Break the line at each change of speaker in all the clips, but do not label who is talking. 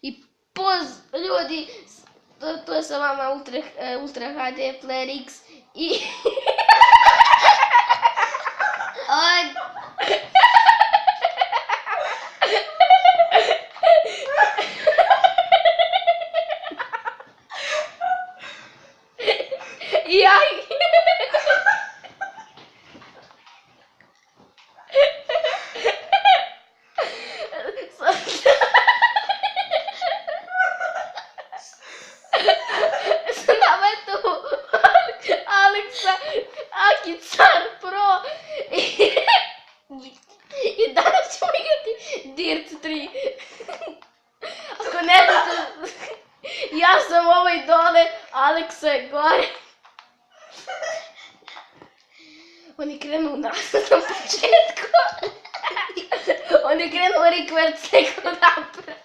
I ljudi, to je sa vama Ultra HD Player X i... I danas ćemo igrati Dirt 3. Ako ne znate, ja sam ovaj dole, Aleksa je gore. On je krenuo nazad na početku. On je krenuo rikverc neko napred.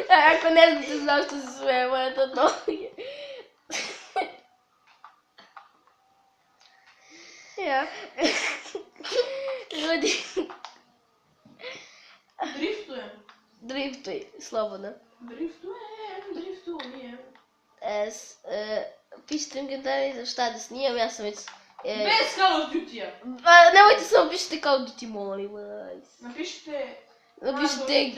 Ako ne znate zašto se sve moje to noge. Ja. Ljudi. Driftuj, slobodno.
Driftujem.
Pišite mi da za šta da snijem, ja sam već...
Bez Call of Duty-a.
Nemojte samo pišite Call of Duty, molim vas.
Napišite...
Napišite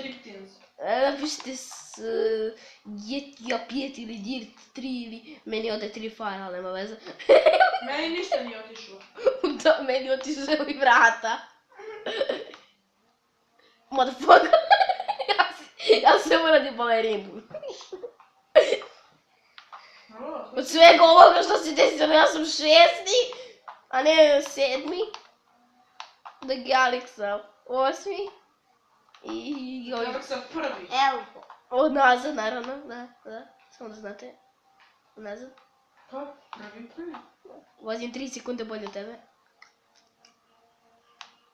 GTA 5 ili Dirt 3 ili meni ode 3 file, ali nema veze.
Meni ništa nije otišlo.
Da, meni otišlo i vrata. Motherfucker. Ja sam uradim balerinu. Od svega ovoga što se desilo, ja sam 6. a ne 7. Dok je Aleksa 8. I...
Aleksa 1.
Evo.
Od nazad, naravno, da. Samo da znate. Od nazad.
Pa, prvi.
Vozim 3 sekunde bolje od tebe.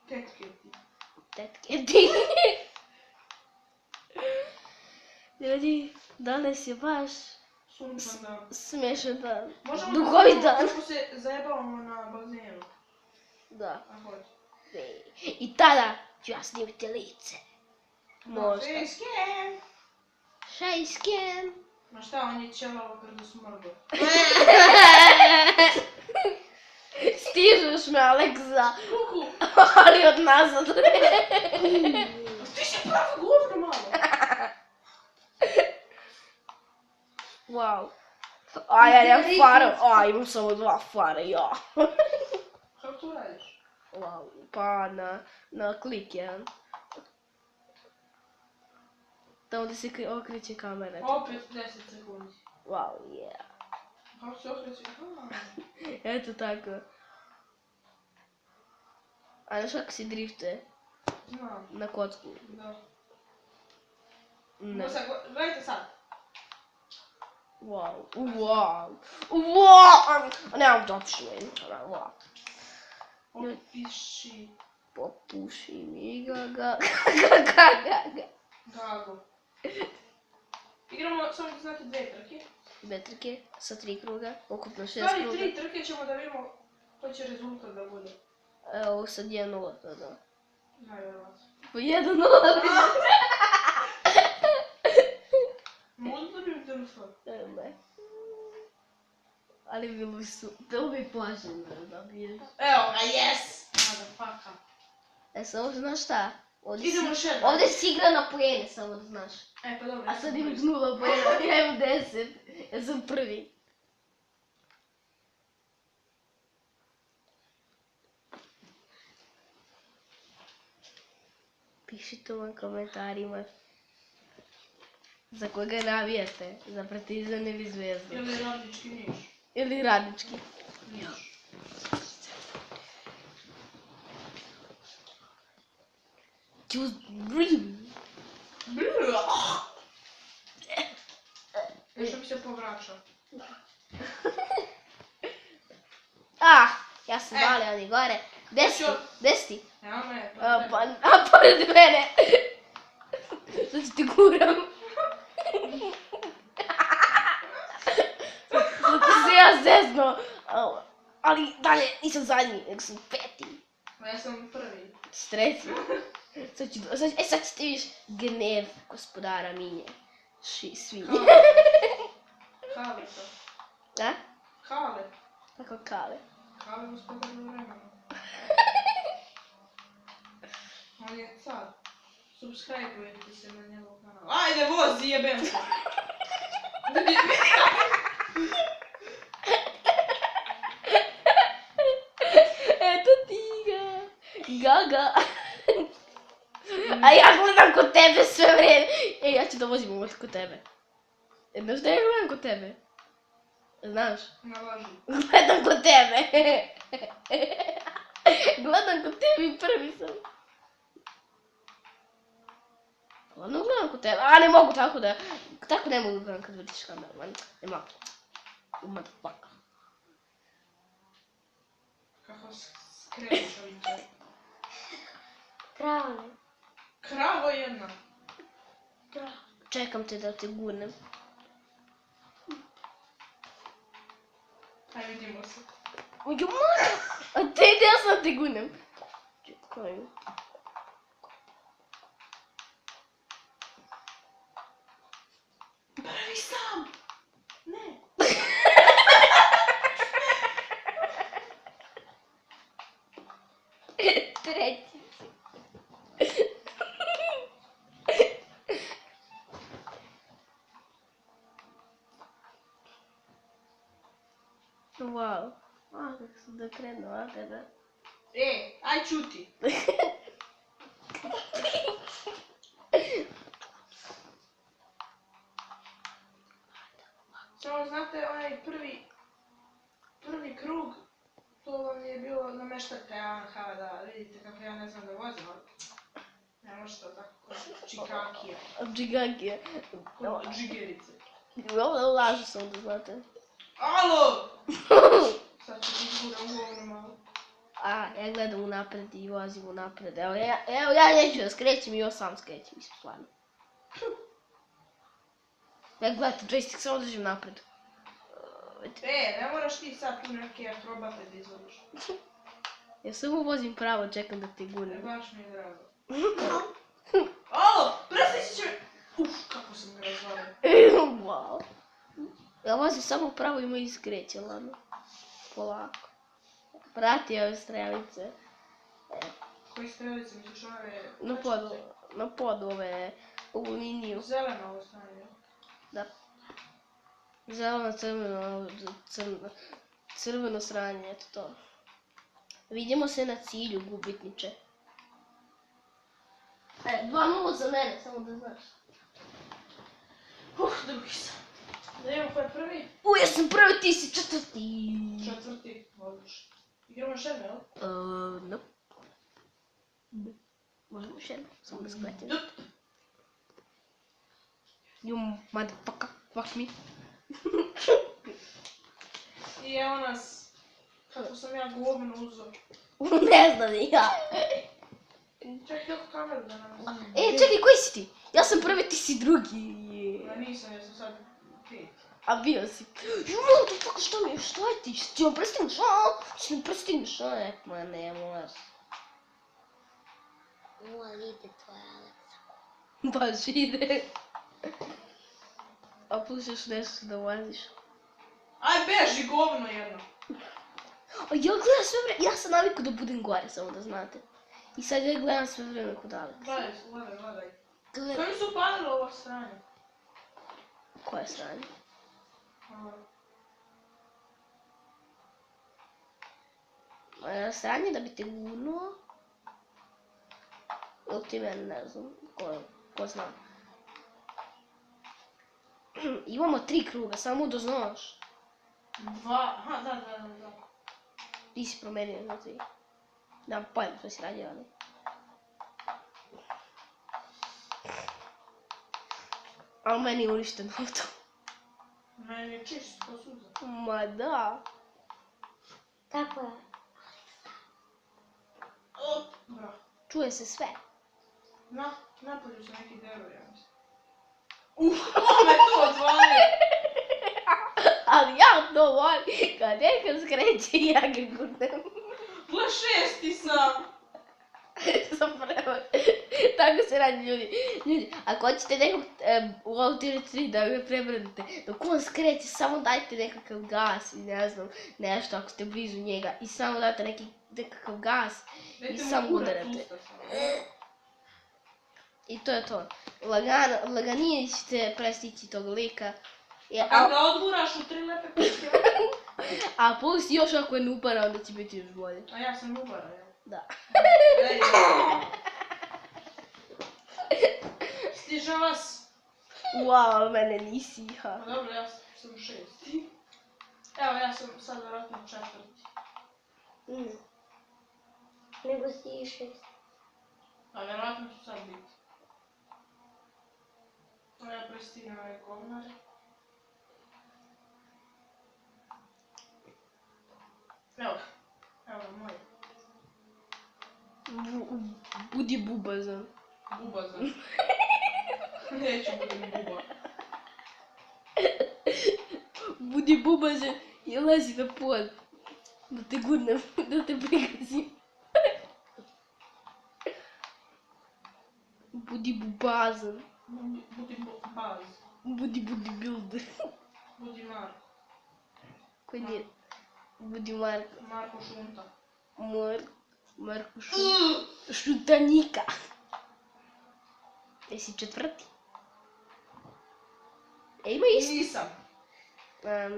Tetke ti.
Ljudi, danas je baš
Sunčan dan.
smešan dan.
Možemo
Duhovit dan.
Možemo se zajebavamo na bazenu.
Da.
A hoće.
I tada ću ja snimiti lice. Možda.
Facecam.
Facecam.
Ma šta, on je ćelavo grdo smrdo.
Stižeš me, Aleksa.
Kuku.
Ali od nazad.
Ti si pravo govno malo.
Wow. Ja fara. Imam samo 2 fara, ja.
Kako to radiš?
Wow. Pa na klik jedan. Tamo gdje se okreće kamera.
Opet 10 sekundi.
Wow, yeah.
Kako se okreće?
Eto tako. A znaš kako si driftuje?
Znam.
Na kocku.
Da.
Ne.
Gledajte sad.
Wow. Nemam da opišujem. Wow.
Opiši.
Popuši mi ga.
Gago. Igramo samo da znate 2 trke.
2 trke sa 3 kruga, ukupno 6
Stvari
kruga.
3 trke ćemo da vidimo koji će rezultat da bude.
Evo sad 1-0, da.
Najvjerovatno.
Po 1-0.
Možda dobijem telefon.
Ne. Ali bilo bi plaženo da dobiješ.
Evo ga, yes! Motherfucker.
Samo znaš šta?
Idemo še.
Ovdje si igra na pojene, samo da znaš.
Pa dobro.
A sad imaš 0 pojena, ja imam 10. Ja sam prvi. Pišite u komentarima za koga navijate, za Partizan ili Zvezdu.
Ili Radnički Niš.
Ili Radnički.
Niš.
Choose dream.
Nešto bi se povraćao.
Ja sam dali oni gore. Gdje ti?
Evo me.
Pored mene. Sad ću te guram. Sad ti se ja zezno. Ali dalje nisam zadnji, nego sam 5.
Ja sam prvi.
Streci. Sad ćete vidiš gnev gospodara Minje. Svinje.
Kale to.
Da?
Kale.
Kako kale?
Kale gospodar vremena. On je car. Subscribe-ujete se na njegov kanal. Ajde, vozi, jebem se.
Eto ti ga. Gaga. A ja gledam kod tebe sve vrijeme. Ej, ja ću da vozim uvod kod tebe. Znaš da ja gledam kod tebe? Znaš?
Na laži.
Gledam kod tebe. Gledam kod tebe i prvi sam. Ladno gledam kod tebe. A ne mogu tako da... Tako ne mogu gledam kad vrtiš kameru, man. Ne mogu. Motherfucker.
Kako skrenuš ovim te.
Krave.
Kravo jedna.
Čekam te da te gurnem.
Aj, vidimo se.
Uju, mata! A te ide, ja sam te gurnem. Čekaj.
Prvi sam! Ne!
Treći si. Wow. A, kako sam da krenula tebe.
Aj čuti. Samo znate, onaj prvi krug, to vam je bilo nameštajte, aha, da vidite kako ja ne znam da vozim, ali ne može to tako kod čikakija,
Džigagije.
kod džigerice.
Ovo lažu sam da znate.
Alo! Sad ću ti gura u govno malo.
A, ja gledam unapred i vozim unapred. Evo, ja neću da skrećem i ovo sam skrećem, mislim, stvarno. Ja gledajte, joystick samo držim napred.
Ne moraš ti sad tu neke akrobate da izvodiš.
Ja samo vozim pravo, čekam da te
Ne,
gurnem.
baš mi je drago. Alo! Prestaći će me! Uf, kako sam ga razvalio.
Wow. Ja vozim samo pravo i moj skreće, ladno. Polako. Prati ove strelice.
Koji strelice misliš ove...
Na podu ove u liniju.
Zeleno ovo stanje.
Da. Zeleno, crveno sranje, eto to. Vidimo se na cilju, gubitniče. 2-0 za mene, samo da znaš.
Drugi sam. Da imamo ko je prvi?
Ja sam prvi, ti si četvrti.
Četvrti. Odlično. Igramo još jedno, jel?
No. Možemo još jedno, samo da skletim.
Dup.
You motherfucker, fuck me.
I evo nas. Kako sam ja govno uzor.
Ne znam ni ja.
Čekaj dok kameru da nam znam.
Čekaj, koji si ti? Ja sam prvi, ti si drugi.
Ma nisam, ja sam sad pet.
A bio si. Motherfucker, šta je ti? Ti vam prestigneš, Ti mi prestigneš, ma ne moraš.
Ide tvoja Aleksa.
Baš ide. A pušaš nešto da voziš.
Aj beži govno jedno.
A ja gledam sve vreme, ja sam naviku da budem gore, samo da znate. I sad ja gledam sve vreme kod Aleksa.
Gledaj. Kaj mi su upalilo ovo stranje?
Koje strane? Stranje da bi te gurnuo? Ili ti mene ne znam, ko zna. Imamo 3 kruga, samo da znaš.
2, aha, da.
Ti si promenio na 3. Nemam pojma što si radio, ali. Ali meni je uništen auto.
Meni je čist ko suza.
Ma da.
Tako je.
Bra.
Čuje se sve.
Napolju se neki dero, ja mislim. Kome to zvali?
Ali ja to volim. Kad neka skreće, ja ga gurnem.
Gle, 6. sam.
Sam prema. Tako se radi, ljudi. Ljudi, ako hoćete nekog u Outer 3 da ga prebrnete, dok on skreće, samo dajte nekakav gas i ne znam, nešto ako ste blizu njega i samo date nekakav gas i samo udarate. I to je to. Laganije ćete prestići tog lika.
Kad ga odguraš u 3 lepe kuće.
A plus još ako je nubara, onda će biti još bolje.
A ja sam nubara, ja.
Da.
Ej, stižem vas.
Wow, mene nisi, ha.
Pa dobro, ja sam 6. Evo, ja sam sad vjerojatno 4.
Nego si i 6.
A vjerojatno ću sad biti. A ja prestignem ove govnare. Evo ga moj.
Budi bubazan.
Bubazan. Neću budem buba.
Budi bubazan i lezi na pod. Da te gurnem, da te prigazim. Budi bubazan.
Budi baz.
Budi builder.
Budi Marko.
Koji nije? Budi Marko.
Marko Šunta.
Marko Šutanika. Jesi 4? Ima isti?
Nisam.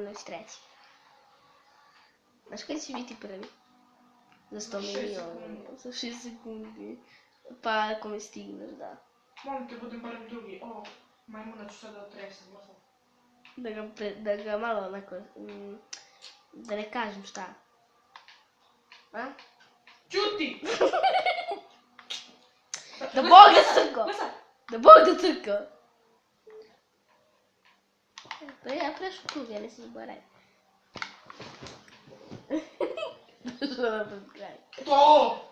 Nisi 3. Znaš kada će biti prvi? Za 100
6
miliona.
sekundi.
Za 6 sekundi. Pa ako me stigneš, da.
Molim te, budem barem drugi. O, majmuna ću sada otresam.
Da ga malo onako... da ne kažem šta. A?
Ćuti!
Da Bog da crko! Da Bog da crko! Pa ja prešao krug, ja nisam zaboravio. Došla na pred kraj.
To!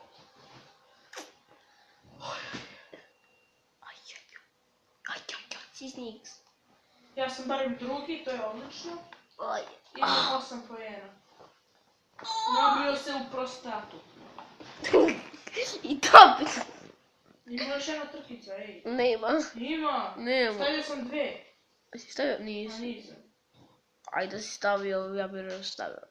Sisni X.
Ja sam barem drugi, to je odlično.
Oj.
Imam 8 poena. Nabio se u prostatu.
I top!
Ima još jedna trkica, ej.
Nema.
Ima!
Nema.
Stavio sam 2.
Si stavio?
A
Nisi.
nisam.
Ajde da si stavio, ja bih stavio.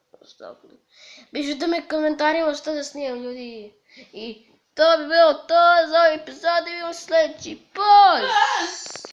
Pišite mi u komentarima što da snimam, ljudi. I to bi bilo to za ovaj epizod i vidimo sljedeći. Poz!